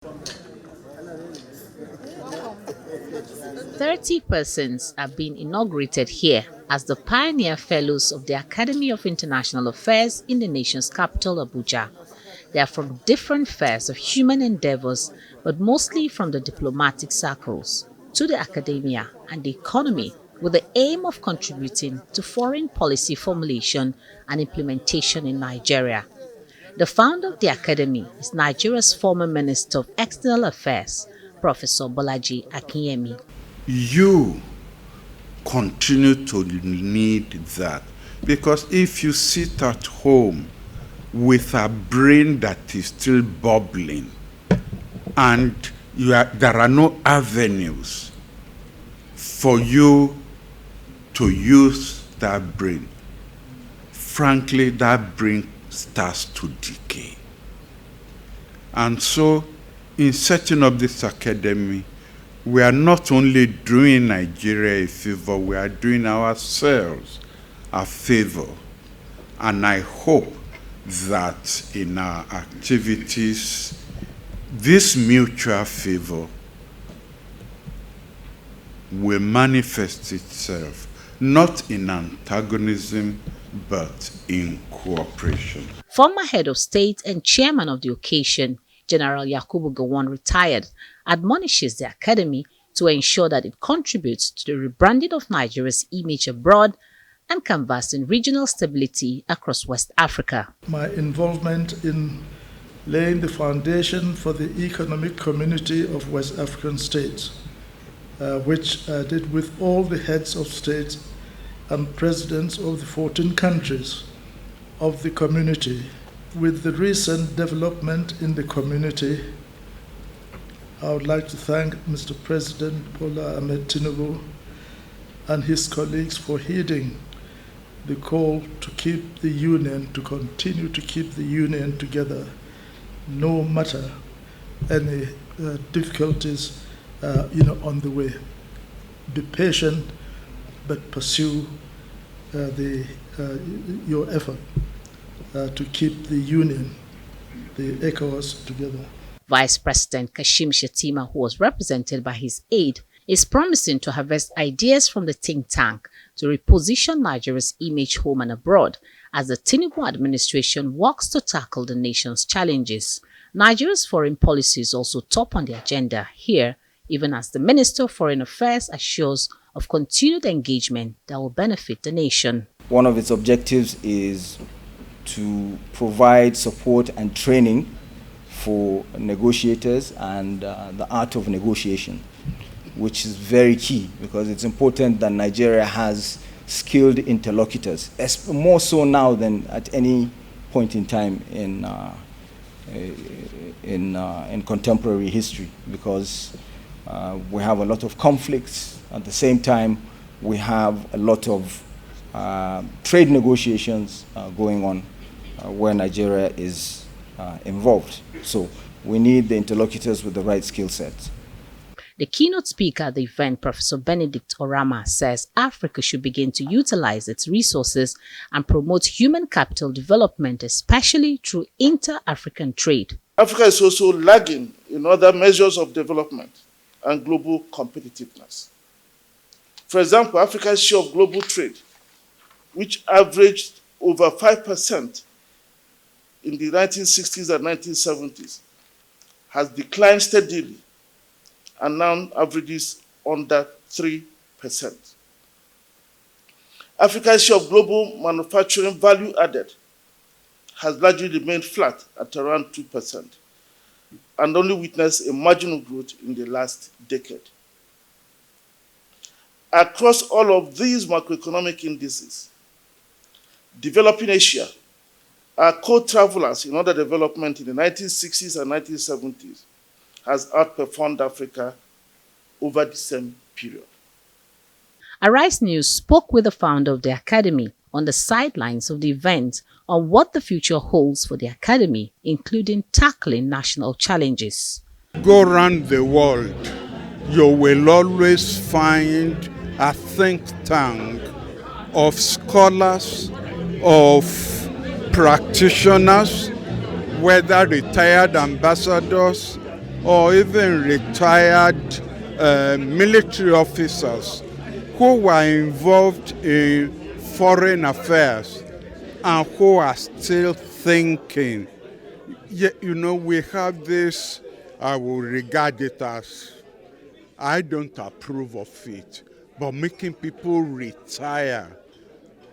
30 persons have been inaugurated here as the pioneer fellows of the Academy of International Affairs in the nation's capital, Abuja. They are from different spheres of human endeavors, but mostly from the diplomatic circles to the academia and the economy, with the aim of contributing to foreign policy formulation and implementation in Nigeria. The founder of the academy is Nigeria's former Minister of External Affairs, Professor Bolaji Akinyemi. You continue to need that, because if you sit at home with a brain that is still bubbling and there are no avenues for you to use that brain, frankly, that brain starts to decay. And so, in setting up this academy, we are not only doing Nigeria a favor, we are doing ourselves a favor. And I hope that in our activities, this mutual favor will manifest itself not in antagonism, but in cooperation. Former head of state and chairman of the occasion, General Yakubu Gowon, retired, admonishes the academy to ensure that it contributes to the rebranding of Nigeria's image abroad and canvassing regional stability across West Africa. My involvement in laying the foundation for the economic community of West African states, which I did with all the heads of states and presidents of the 14 countries of the community. With the recent development in the community, I would like to thank Mr. President Bola Ahmed Tinubu and his colleagues for heeding the call to keep the union, to continue to keep the union together, no matter any difficulties on the way. Be patient, but pursue your effort to keep the union, the ECOWAS, together. Vice President Kashim Shettima, who was represented by his aide, is promising to harvest ideas from the think tank to reposition Nigeria's image home and abroad as the Tinubu administration works to tackle the nation's challenges. Nigeria's foreign policy is also top on the agenda here, even as the Minister of Foreign Affairs assures of continued engagement that will benefit the nation. One of its objectives is to provide support and training for negotiators and the art of negotiation, which is very key because it's important that Nigeria has skilled interlocutors, more so now than at any point in time in contemporary history, because we have a lot of conflicts. At the same time, we have a lot of trade negotiations going on where Nigeria is involved. So we need the interlocutors with the right skill sets. The keynote speaker at the event, Professor Benedict Orama, says Africa should begin to utilize its resources and promote human capital development, especially through inter-African trade. Africa is also lagging in other measures of development and global competitiveness. For example, Africa's share of global trade, which averaged over 5% in the 1960s and 1970s, has declined steadily and now averages under 3%. Africa's share of global manufacturing value added has largely remained flat at around 2% and only witnessed a marginal growth in the last decade. Across all of these macroeconomic indices, developing Asia are co-travelers in other development in the 1960s and 1970s has outperformed Africa over the same period. Arise News spoke with the founder of the Academy on the sidelines of the event on what the future holds for the Academy, including tackling national challenges. Go around the world, you will always find a think tank of scholars, of practitioners, whether retired ambassadors or even retired military officers who were involved in foreign affairs and who are still thinking. You know, we have this, I will regard it as, I don't approve of it, but making people retire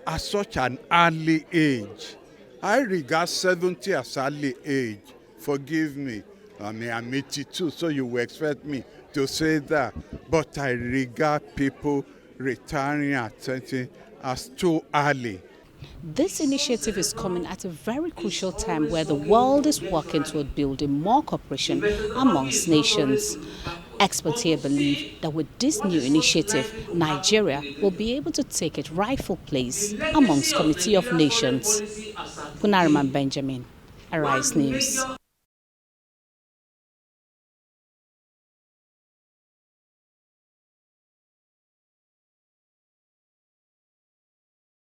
at such an early age. I regard 70 as early age. Forgive me. I mean, I'm 82, so you will expect me to say that. But I regard people retiring at 20 as too early. This initiative is coming at a very crucial time where the world is working toward building more cooperation amongst nations. Experts here believe that with this new initiative, Nigeria will be able to take its rightful place amongst Committee of Nations. Punariman Benjamin, Arise News.